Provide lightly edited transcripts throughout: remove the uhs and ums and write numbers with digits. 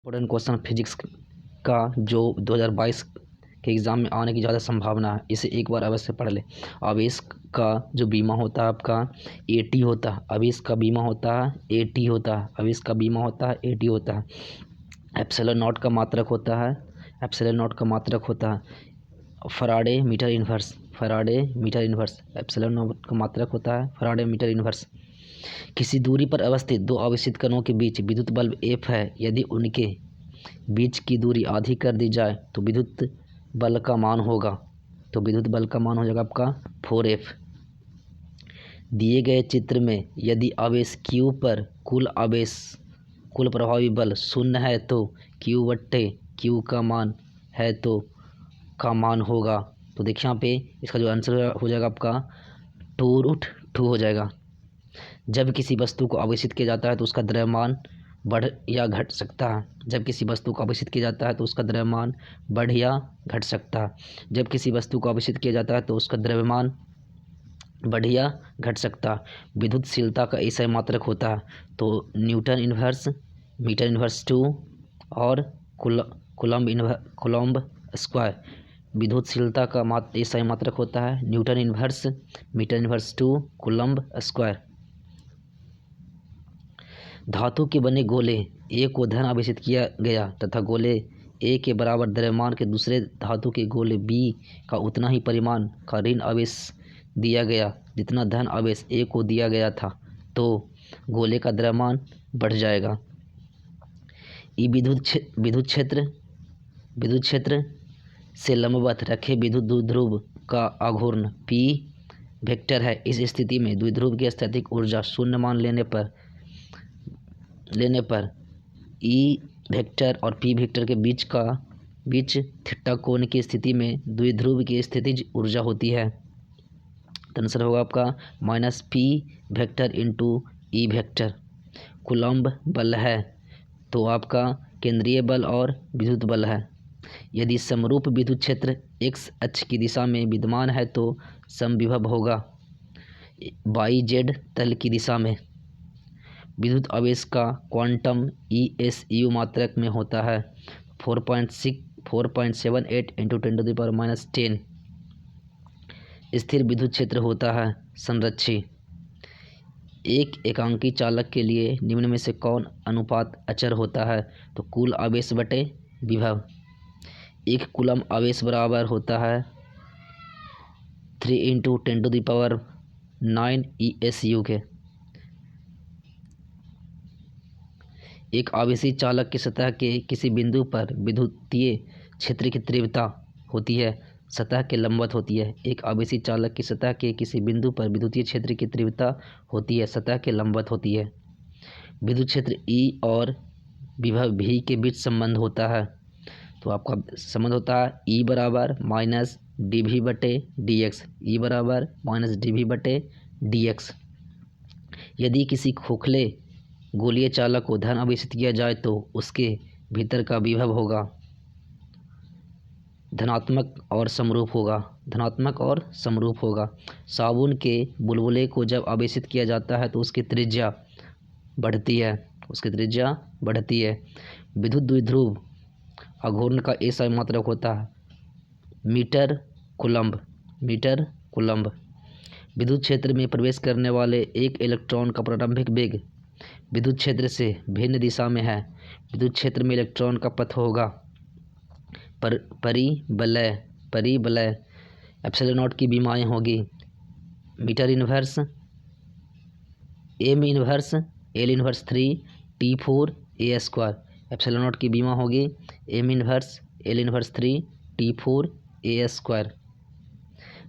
Important question physics का जो 2022 के एग्ज़ाम में आने की ज़्यादा संभावना है, इसे एक बार अवश्य पढ़ ले। आवेश का जो बीमा होता है आपका AT होता है, आवेश का बीमा होता है AT होता है, आवेश का बीमा होता है AT होता है। एप्सिलॉन नॉट का मात्रक होता है, एप्सिलॉन नॉट का मात्रक होता है farad metre inverse, farad metre inverse. Epsilon naught का मात्रक होता है फराडे मीटर इन्वर्स। किसी दूरी पर अवस्थित दो आवेशित कणों के बीच विद्युत बल F है। यदि उनके बीच की दूरी आधी कर दी जाए तो विद्युत बल का मान होगा, तो विद्युत बल का मान हो जाएगा आपका 4F। दिए गए चित्र में यदि आवेश Q पर कुल प्रभावी बल 0 है तो Q/Q का मान है तो का मान होगा। तो देखिए यहाँ पे इसका जो आंसर हो जाएगा आपका 2√2 हो जाएगा। जब किसी वस्तु को आवेशित किया जाता है तो उसका द्रव्यमान बढ़ या घट सकता है। जब किसी वस्तु को आवेशित किया जाता है तो उसका द्रव्यमान बढ़ या घट सकता है। जब किसी वस्तु को आवेशित किया जाता है तो उसका द्रव्यमान बढ़ या घट सकता है। विद्युतशीलता का एसआई मात्रक होता है तो न्यूटन इन्वर्स मीटर इन्वर्स 2 और कूलम्ब स्क्वायर। विद्युतशीलता का एसआई मात्रक होता है newton inverse metre inverse 2 coulomb square. धातु के बने गोले A को धन आवेशित किया गया तथा गोले A के बराबर द्रव्यमान के दूसरे धातु के गोले B का उतना ही परिमाण का ऋण आवेश दिया गया जितना धन आवेश A को दिया गया था, तो गोले का द्रव्यमान बढ़ जाएगा। विद्युत क्षेत्र से लंबवत रखे विद्युत द्विध्रुव का आघूर्ण P वेक्टर है। इस स्थिति में द्विध्रुव की स्थैतिक ऊर्जा शून्य मान लेने पर E वेक्टर और P वेक्टर के बीच थीटा कोण की स्थिति में द्विध्रुव की स्थितिज ऊर्जा होती है। तो आंसर होगा आपका -P vector into E vector. Coulomb बल है तो आपका केंद्रीय बल और विद्युत बल है। यदि समरूप विद्युत क्षेत्र x अक्ष की दिशा में विद्यमान है तो समविभव होगा YZ तल की दिशा में। विद्युत आवेश का क्वांटम ESU मात्रक में होता है 4.78 × 10⁻⁻10। स्थिर विद्युत क्षेत्र होता है संरक्षी। एक एकांकी चालक के लिए निम्न में से कौन अनुपात अचर होता है? तो कुल आवेश बटे विभव। एक कूलम आवेश बराबर होता है 3 × 10⁹ ESU के। एक आवेशी चालक की सतह के किसी बिंदु पर विद्युतीय क्षेत्र की तीव्रता होती है, सतह के लंबवत होती है। एक आवेशी चालक की सतह के किसी बिंदु पर विद्युतीय क्षेत्र की तीव्रता होती है, सतह के लंबवत होती है। विद्युत क्षेत्र E और विभव V के बीच संबंध होता है, तो आपका संबंध होता है E बराबर -dV/dx, E बराबर -dV/dx। यदि किसी खोखले गोलीय चालक को धन आवेशित किया जाए तो उसके भीतर का विभव होगा धनात्मक और समरूप होगा। साबुन के बुलबुले को जब आवेशित किया जाता है तो उसकी त्रिज्या बढ़ती है। विद्युत द्विध्रुव आघूर्ण का एसआई मात्रक होता है मीटर कूलम्ब। विद्युत क्षेत्र में प्रवेश करने वाले एक इलेक्ट्रॉन का प्रारंभिक वेग विद्युत क्षेत्र से भिन्न दिशा में है। विद्युत क्षेत्र में इलेक्ट्रॉन का पथ होगा परिवलय। एप्सिलॉन नॉट की विमाएँ होगी metre inverse M inverse L inverse 3 T4 A²। Epsilon naught की विमा होगी M inverse L inverse 3 T4 A²।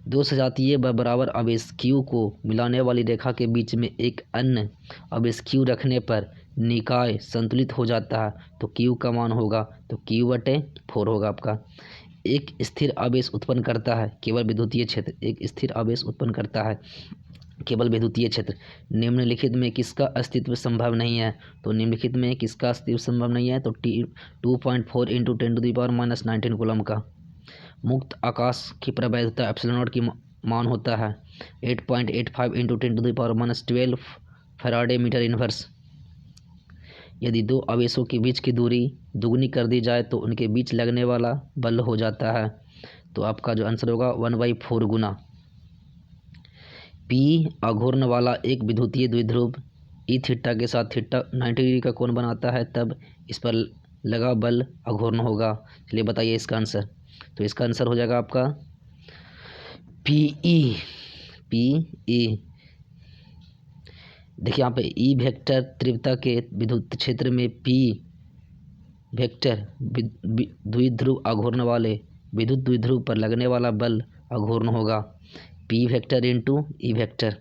दो सजातीय व बराबर आवेश Q को मिलाने वाली रेखा के बीच में एक अन्य आवेश Q रखने पर निकाय संतुलित हो जाता है, तो Q का मान होगा तो Q/4 होगा आपका। एक स्थिर आवेश उत्पन्न करता है केवल विद्युतीय क्षेत्र। निम्नलिखित में किसका अस्तित्व संभव नहीं है? तो निम्नलिखित में किसका अस्तित्व संभव नहीं है? तो 2.4 × 10⁻⁻19 कूलम का। मुक्त आकाश की प्रवैधता एप्सिलॉन नॉट की मान होता है 8.85 × 10⁻12 फैराडे मीटर इन्वर्स। यदि दो आवेशों के बीच की दूरी दुगनी कर दी जाए तो उनके बीच लगने वाला बल हो जाता है। तो आपका जो आंसर होगा 1/4 गुना। पी आघूर्ण वाला एक विद्युतीय द्विध्रुव ई थीटा के साथ थीटा 90 डिग्री का कोण बनाता है, तब इस पर लगा बल आघूर्ण होगा। चलिए बताइए इसका आंसर। तो इसका आंसर हो जाएगा आपका पी ई। देखिए यहाँ पे ई वेक्टर तीव्रता के विद्युत क्षेत्र में पी वेक्टर द्विध्रुव आघूर्ण वाले विद्युत द्विध्रुव पर लगने वाला बल आघूर्ण होगा। P vector into E vector.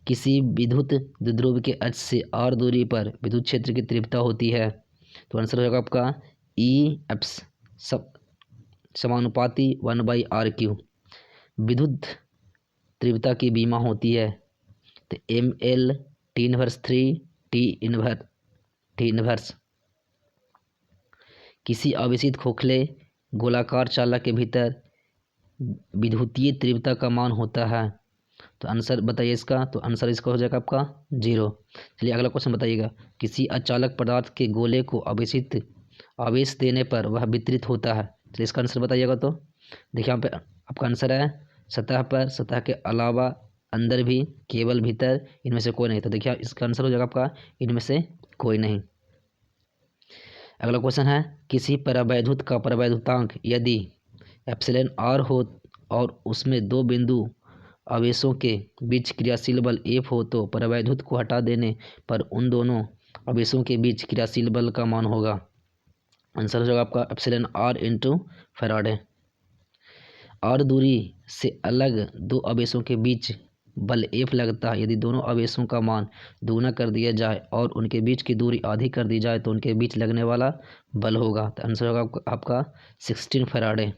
किसी विद्युत द्विध्रुव के अक्ष से r दूरी पर विद्युत क्षेत्र की तीव्रता होती है। तो आंसर हो जाएगा आपका ई एप्स समानुपाती 1/r3। विद्युत तीव्रता की बीमा होती है तो ml T−3 T−। किसी आवेशित खोखले गोलाकार चालक के भीतर विद्युतीय तीव्रता का मान होता है। तो आंसर बताइए इसका। तो आंसर इसका हो जाएगा आपका 0। चलिए अगला क्वेश्चन बताइएगा। किसी अचालक पदार्थ के गोले को आवेश देने पर वह वितरित होता है। तो इसका आंसर बताइएगा। तो देखिए यहाँ पे आपका आंसर है सतह पर, सतह के अलावा, अंदर भी, केवल भीतर, इनमें से कोई नहीं। तो देखिए इसका आंसर हो जाएगा आपका इनमें से कोई नहीं। अगला क्वेश्चन है किसी परावैद्युत का परावैद्युतांक यदि εr हो और उसमें दो बिंदु आवेशों के बीच क्रियाशील बल F हो तो परावैद्युत को हटा देने पर उन दोनों आवेशों के बीच क्रियाशील बल का मान होगा। आंसर हो जाएगा आपका εr इंटू फैराडे। r दूरी से अलग दो आवेशों के बीच बल F लगता है यदि दोनों आवेशों का मान दुगना कर दिया जाए और उनके बीच की दूरी आधी कर दी जाए तो उनके बीच लगने वाला बल होगा। तो आंसर होगा आपका 16 फैराडे।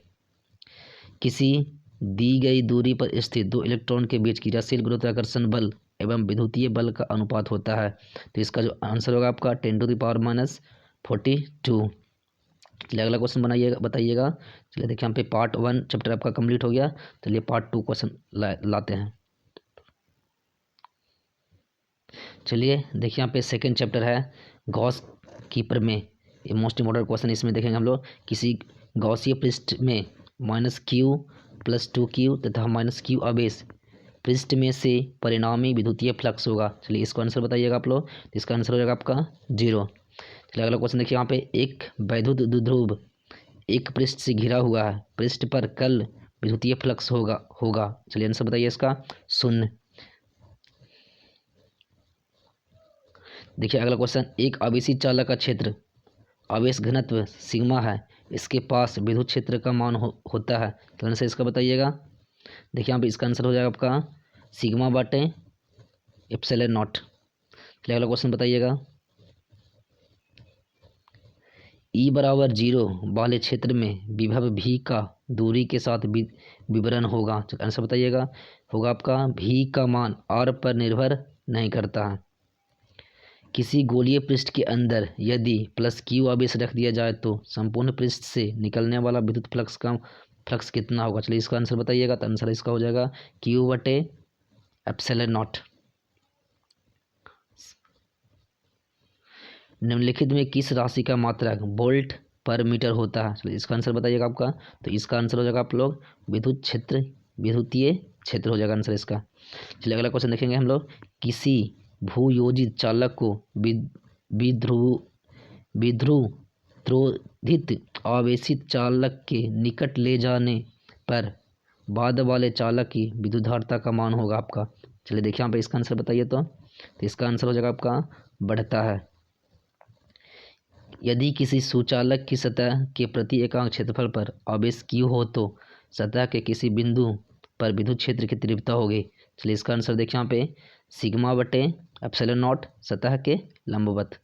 किसी दी गई दूरी पर स्थित दो इलेक्ट्रॉन के बीच क्रियाशील गुरुत्वाकर्षण बल एवं विद्युतीय बल का अनुपात होता है। तो इसका जो आंसर होगा आपका 10⁻⁻42। चलिए अगला क्वेश्चन बताइएगा। चलिए देखिए यहाँ पे पार्ट 1 चैप्टर आपका कंप्लीट हो गया। चलिए पार्ट 2 क्वेश्चन लाते हैं। चलिए देखिए यहाँ पे सेकंड चैप्टर है गॉस की प्रमेय। ये मोस्ट इम्पोर्टेंट क्वेश्चन इसमें देखेंगे हम लोग। किसी गॉसीय पृष्ठ में -q + 2q तथा -q आवेश पृष्ठ में से परिणामी विद्युतीय फ्लक्स होगा। चलिए इसको आंसर बताइएगा आप लोग। तो इसका आंसर हो जाएगा आपका 0। चलिए अगला क्वेश्चन देखिए यहाँ पे एक वैद्युत द्विध्रुव एक पृष्ठ से घिरा हुआ है, पृष्ठ पर कल विद्युतीय फ्लक्स होगा। चलिए आंसर बताइए इसका 0। देखिए अगला क्वेश्चन एक आवेशित चालक का क्षेत्र आवेश घनत्व सिग्मा है, इसके पास विद्युत क्षेत्र का मान होता है। तो आंसर इसका बताइएगा। देखिए यहाँ पे इसका आंसर हो जाएगा आपका σ/ε0। चलिए अगला क्वेश्चन बताइएगा। E = 0 वाले क्षेत्र में विभव V का दूरी के साथ विवरण होगा। आंसर बताइएगा। होगा आपका V का मान R पर निर्भर नहीं करता है। किसी गोलीय पृष्ठ के अंदर यदि +q आवेश रख दिया जाए तो संपूर्ण पृष्ठ से निकलने वाला विद्युत फ्लक्स कितना होगा। चलिए इसका आंसर बताइएगा। तो आंसर इसका हो जाएगा q/ε0। निम्नलिखित में किस राशि का मात्रक वोल्ट पर मीटर होता है। चलिए इसका आंसर बताइएगा आपका। तो इसका आंसर हो जाएगा आप लोग विद्युतीय क्षेत्र हो जाएगा आंसर इसका। चलिए अगला क्वेश्चन देखेंगे हम लोग। किसी भूयोजित चालक को विध्रुवित आवेशित चालक के निकट ले जाने पर बाद वाले चालक की विद्युतधारिता का मान होगा आपका। चलिए देखिए यहाँ पे इसका आंसर बताइए। तो इसका आंसर हो जाएगा आपका बढ़ता है। यदि किसी सुचालक की सतह के प्रति एकांक क्षेत्रफल पर आवेश q हो तो सतह के किसी बिंदु पर विद्युत क्षेत्र की तीव्रता होगी। चलिए इसका आंसर देखिए यहाँ पे σ/ε0 सतह के लंबवत।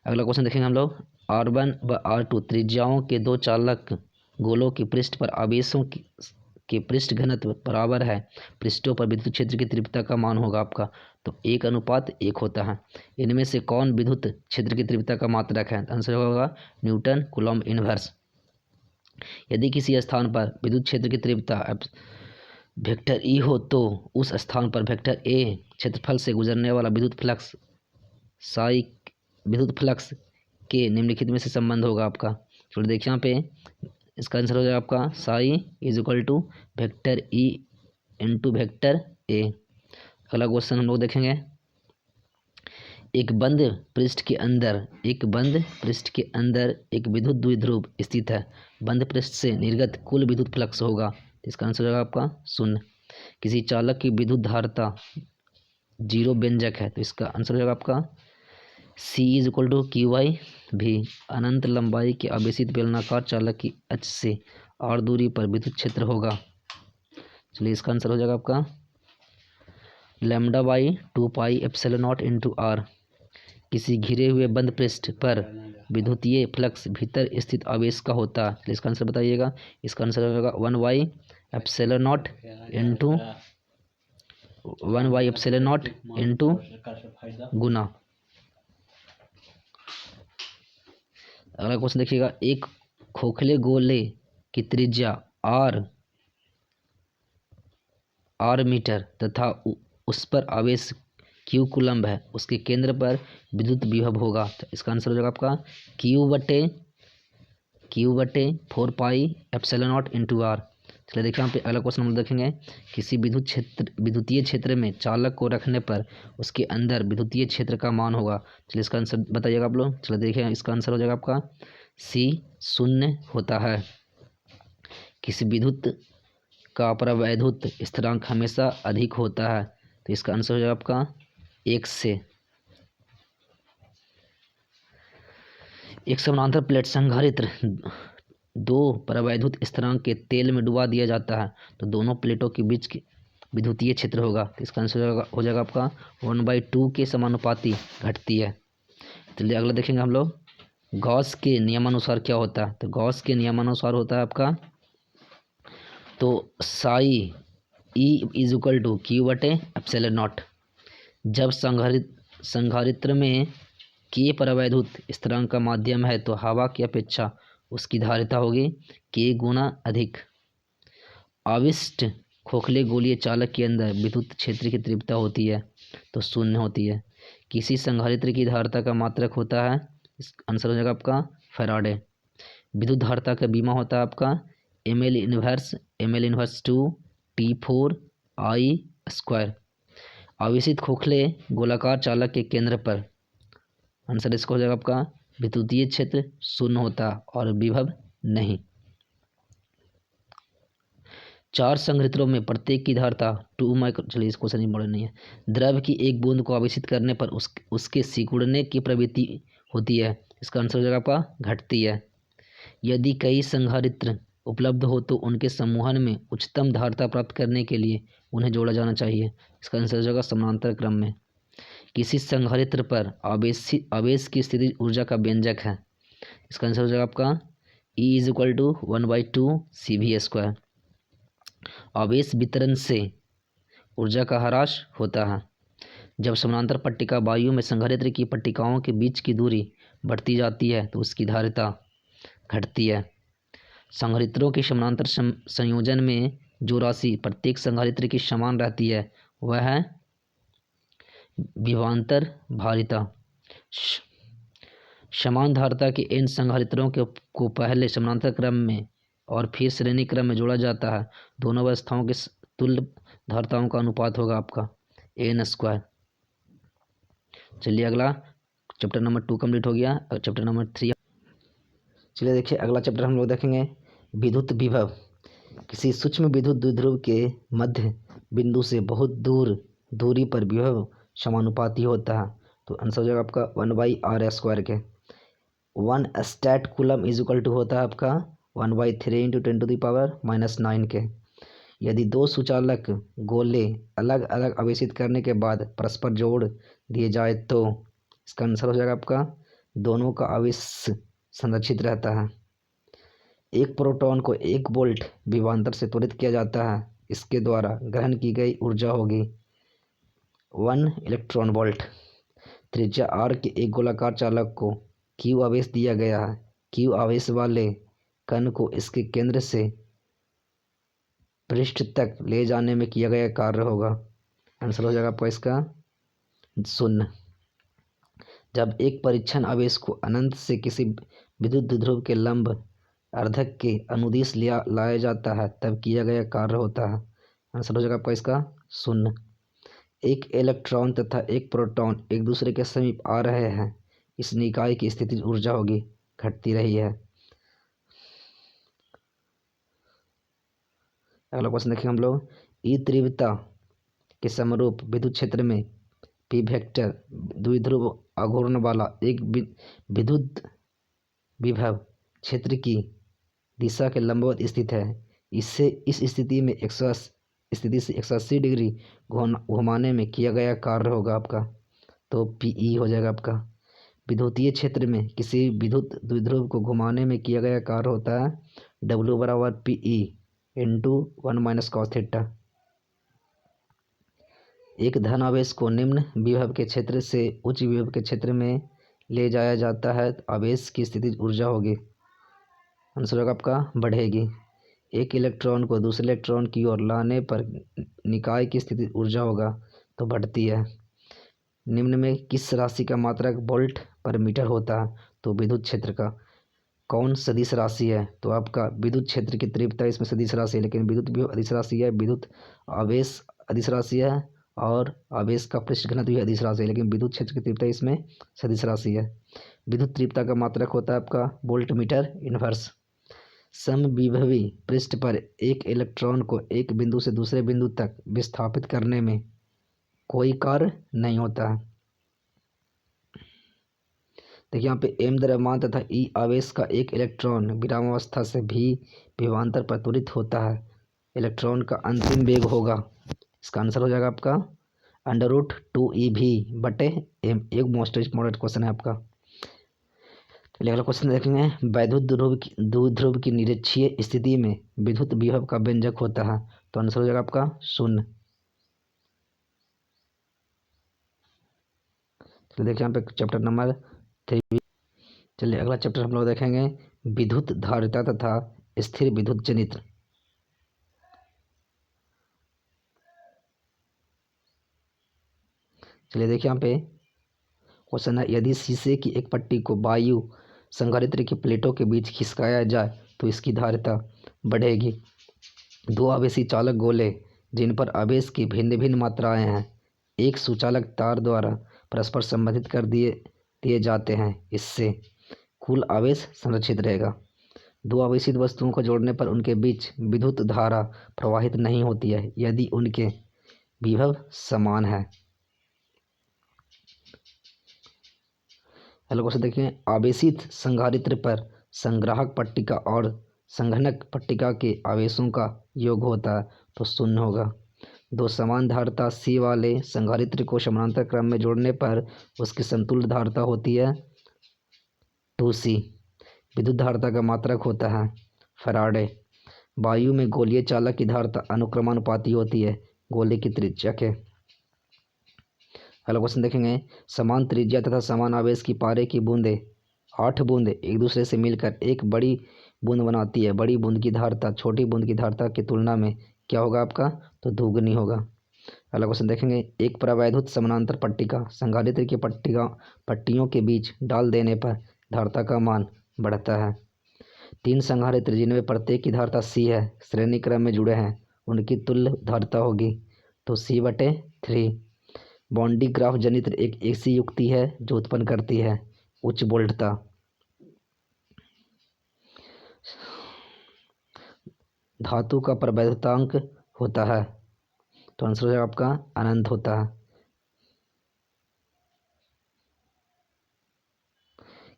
अगला क्वेश्चन देखेंगे हम लोग। R1 व R2 त्रिज्याओं के दो चालक गोलों के पृष्ठ पर आवेशों के पृष्ठ घनत्व बराबर है, पृष्ठों पर विद्युत क्षेत्र की तीव्रता का मान होगा आपका। तो 1:1 होता है। इनमें से कौन विद्युत क्षेत्र की तीव्रता का मात्रक है। आंसर होगा न्यूटन कूलम्ब इनवर्स। यदि किसी स्थान पर विद्युत क्षेत्र की तीव्रता वेक्टर E हो तो उस स्थान पर वेक्टर A क्षेत्रफल से गुजरने वाला विद्युत फ्लक्स विद्युत फ्लक्स के निम्नलिखित में से संबंध होगा आपका। चलो देखिए यहाँ पे इसका आंसर हो जाएगा आपका psi is equal to vector E into vector A. अगला क्वेश्चन हम लोग देखेंगे। एक बंद पृष्ठ के अंदर एक विद्युत द्विध्रुव स्थित है। बंद पृष्ठ से निर्गत कुल विद्युत फ्लक्स होगा। तो इसका आंसर हो जाएगा आपका शून्य। किसी चालक की विद्युत धारिता जीरो व्यंजक है, तो इसका आंसर हो जाएगा आपका C is equal to Q Y भी। अनंत लंबाई के आवेशित बेलनाकार चालक की अक्ष से r दूरी पर विद्युत क्षेत्र होगा। चलिए इसका आंसर हो जाएगा आपका lambda by 2 pi epsilon naught into R. किसी घिरे हुए बंद पृष्ठ पर विद्युतीय फ्लक्स भीतर स्थित आवेश का होता है। चलिए इसका आंसर बताइएगा। इसका आंसर हो जाएगा 1 बाई एप्सिलॉन नॉट इंटू गुना। अगला क्वेश्चन देखिएगा। एक खोखले गोले की त्रिज्या r मीटर तथा उस पर आवेश q कूलम्ब है। उसके केंद्र पर विद्युत विभव होगा। तो इसका आंसर हो जाएगा आपका q बटे 4 pi epsilon naught into R. चलिए देखिए यहाँ पे अगला क्वेश्चन हम देखेंगे। किसी विद्युतीय क्षेत्र में चालक को रखने पर उसके अंदर विद्युतीय क्षेत्र का मान होगा। चलिए इसका आंसर बताइएगा आप लोग। चलिए देखिए इसका आंसर हो जाएगा आपका C शून्य होता है। किसी विद्युत का परावैद्युत स्थिरांक हमेशा अधिक होता है। तो इसका आंसर हो जाएगा आपका 1 से। एक समानांतर प्लेट संधारित्र दो परावैद्युत स्थिरांक के तेल में डुबा दिया जाता है, तो दोनों प्लेटों के बीच विद्युतीय क्षेत्र होगा। तो इसका आंसर हो जाएगा आपका 1/2 के समानुपाती घटती है। चलिए अगला देखेंगे हम लोग। गॉस के नियमानुसार क्या होता है। तो गॉस के नियमानुसार होता है आपका तो psi E is equal to Q बटे एप्सिलॉन नॉट। जब संधारित्र में के परावैद्युत स्थिरांक का माध्यम है तो हवा की अपेक्षा उसकी धारिता होगी के गुना अधिक। आविष्ट खोखले गोलीय चालक के अंदर विद्युत क्षेत्र की तीव्रता होती है तो शून्य होती है। किसी संधारित्र की धारिता का मात्रक होता है। इस आंसर हो जाएगा आपका फैराडे। विद्युत धारिता का बीमा होता है आपका ml inverse 2 T4 I square. आवेशित खोखले गोलाकार चालक के केंद्र पर आंसर इसका हो जाएगा आपका विद्युतीय क्षेत्र शून्य होता और विभव नहीं। 4 संघनित्रों में प्रत्येक की धारिता 2 माइक्रो। चलिए इसको सही बड़े नहीं है। द्रव की एक बूंद को आवेशित करने पर उसके सिकुड़ने की प्रवृत्ति होती है। इसका आंसर हो जाएगा आपका घटती है। यदि कई संधारित्र उपलब्ध हो तो उनके समूहन में उच्चतम धारिता प्राप्त करने के लिए उन्हें जोड़ा जाना चाहिए। इसका आंसर हो जाएगा समानांतर क्रम में। किसी संधारित्र पर आवेश की स्थिति ऊर्जा का व्यंजक है। इसका आंसर हो जाएगा आपका E is equal to 1/2 CV square. आवेश वितरण से ऊर्जा का ह्रास होता है। जब समानांतर पट्टिका वायु में संधारित्र की पट्टिकाओं के बीच की दूरी बढ़ती जाती है तो उसकी धारिता घटती है। संधारित्रों के समानांतर संयोजन में जो राशि प्रत्येक संधारित्र की समान रहती है वह है विभवांतर धारिता। समान धारिता के इन संधारित्रों को पहले समानांतर क्रम में और फिर श्रेणी क्रम में जोड़ा जाता है। दोनों अवस्थाओं के तुल्य धारिताओं का अनुपात होगा आपका n स्क्वायर। चलिए अगला चैप्टर नंबर 2 कंप्लीट हो गया। चैप्टर नंबर 3 चलिए देखिए अगला चैप्टर हम लोग देखेंगे विद्युत विभव। किसी सूक्ष्म विद्युत द्विध्रुव के मध्य बिंदु से बहुत दूरी पर विभव समानुपाती होता है। तो आंसर हो जाएगा आपका 1/r स्क्वायर के। 1 stat coulomb is equal to होता है आपका 1/3 × 10⁻⁹ के। यदि दो सुचालक गोले अलग अलग आवेशित करने के बाद परस्पर जोड़ दिए जाए तो इसका आंसर हो जाएगा आपका दोनों का आवेश संरक्षित रहता है। एक प्रोटॉन को 1 वोल्ट विभवांतर से त्वरित किया जाता है। इसके द्वारा ग्रहण की गई ऊर्जा होगी 1 इलेक्ट्रॉन वोल्ट। त्रिज्या r के एक गोलाकार चालक को q आवेश दिया गया है। q आवेश वाले कण को इसके केंद्र से पृष्ठ तक ले जाने में किया गया कार्य होगा। आंसर हो जाएगा आपका इसका 0। जब एक परीक्षण आवेश को अनंत से किसी विद्युत द्विध्रुव के लंब अर्धक के अनुदिश लाया जाता है तब किया गया कार्य होता है। आंसर हो जाएगा आपका इसका शून्य। एक इलेक्ट्रॉन तथा एक प्रोटॉन एक दूसरे के समीप आ रहे हैं, इस निकाय की स्थितिज ऊर्जा होगी घटती रही है। अगला क्वेश्चन देखेंगे हम लोग। ई तीव्रता के समरूप विद्युत क्षेत्र में पी वेक्टर द्विध्रुव आघूर्ण वाला एक विद्युत विभव क्षेत्र की दिशा के लंबवत स्थित है। इससे इस स्थिति में 180 डिग्री घुमाने में किया गया कार्य होगा आपका, तो पीई हो जाएगा आपका। विद्युतीय क्षेत्र में किसी विद्युत द्विध्रुव को घुमाने में किया गया कार्य होता है W बराबर पीई इंटू 1 - cos थीटा। एक धन आवेश को निम्न विभव के क्षेत्र से उच्च विभव के क्षेत्र में ले जाया जाता है तो आवेश की स्थितिज ऊर्जा होगी, आंसर होगा आपका बढ़ेगी। एक इलेक्ट्रॉन को दूसरे इलेक्ट्रॉन की ओर लाने पर निकाय की स्थितिज ऊर्जा होगा तो बढ़ती है। निम्न में किस राशि का मात्रक वोल्ट पर मीटर होता है, तो विद्युत क्षेत्र का। कौन सदिश राशि है, तो आपका विद्युत क्षेत्र की तीव्रता इसमें सदिश राशि है, लेकिन विद्युत विभव अदिश राशि है, विद्युत आवेश अदिश राशि है और आवेश का पृष्ठ घनत्व भी अदिश राशि है, लेकिन विद्युत क्षेत्र की तीव्रता इसमें सदिश राशि है। विद्युत तीव्रता का मात्रक होता है आपका वोल्ट मीटर इनवर्स। समविभवी पृष्ठ पर एक इलेक्ट्रॉन को एक बिंदु से दूसरे बिंदु तक विस्थापित करने में कोई कार्य नहीं होता है। देखिए यहाँ पे m द्रव्यमान तथा E आवेश का एक इलेक्ट्रॉन विरामावस्था से भी विभवांतर पर त्वरित होता है। इलेक्ट्रॉन का अंतिम वेग होगा, इसका आंसर हो जाएगा आपका √2eV/m। एक मोस्ट इम्पोर्टेंट क्वेश्चन है आपका। चलिए अगला क्वेश्चन देखेंगे। वैद्युत द्विध्रुव की निरक्षीय स्थिति में विद्युत विभव का व्यंजक होता है, तो आंसर हो जाएगा आपका शून्य। चलिए देखिए यहाँ पे चैप्टर नंबर 3। चलिए अगला चैप्टर हम लोग देखेंगे विद्युत धारिता तथा स्थिर विद्युत जनित्र। चलिए देखिए यहाँ पे क्वेश्चन है, यदि शीशे की एक पट्टी को वायु संधारित्र की प्लेटों के बीच खिसकाया जाए तो इसकी धारिता बढ़ेगी। दो आवेशी चालक गोले जिन पर आवेश की भिन्न भिन्न मात्राएं हैं एक सुचालक तार द्वारा परस्पर संबंधित कर दिए जाते हैं, इससे कुल आवेश संरक्षित रहेगा। दो आवेशित वस्तुओं को जोड़ने पर उनके बीच विद्युत धारा प्रवाहित नहीं होती है यदि उनके विभव समान है। हेलो क्वेश्चन देखिए। आवेशित संधारित्र पर संग्राहक पट्टिका और संघनक पट्टिका के आवेशों का योग होता है, तो शून्य होगा। दो समान धारिता C वाले संधारित्र को समानांतर क्रम में जोड़ने पर उसकी समतुल्य धारिता होती है 2C। विद्युत धारिता का मात्रक होता है फैराडे। वायु में गोलीय चालक की धारिता अनुक्रमानुपाती होती है गोले की त्रिज्या के। अगला क्वेश्चन देखेंगे। समान त्रिज्या तथा समान आवेश की पारे की बूंदें 8 बूंदें एक दूसरे से मिलकर एक बड़ी बूंद बनाती है। बड़ी बूंद की धारिता छोटी बूंद की धारिता की तुलना में क्या होगा आपका, तो दोगुनी होगा। अगला क्वेश्चन देखेंगे। एक परावैद्युत समानांतर पट्टिका संधारित्र की पट्टियों के बीच डाल देने पर धारिता का मान बढ़ता है। 3 संधारित्र जिनमें प्रत्येक की धारिता C है श्रेणी क्रम में जुड़े हैं, उनकी तुल्य धारिता होगी तो C/3। बॉन्डी ग्राफ जनित्र एक ऐसी युक्ति है जो उत्पन्न करती है उच्च वोल्टता। धातु का प्रवैधतांक होता है, तो आंसर हो जाएगा आपका अनंत होता है।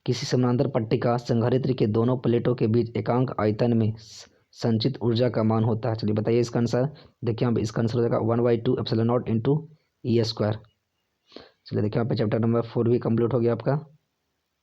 किसी समानांतर पट्टिका संधारित्र के दोनों प्लेटों के बीच एकांक आयतन में संचित ऊर्जा का मान होता है। चलिए बताइए इसका आंसर। देखिए यहाँ पे इसका आंसर हो जाएगा 1/2 ε0 × E²। चलिए देखिए यहाँ पे चैप्टर नंबर 4 भी कंप्लीट हो गया आपका।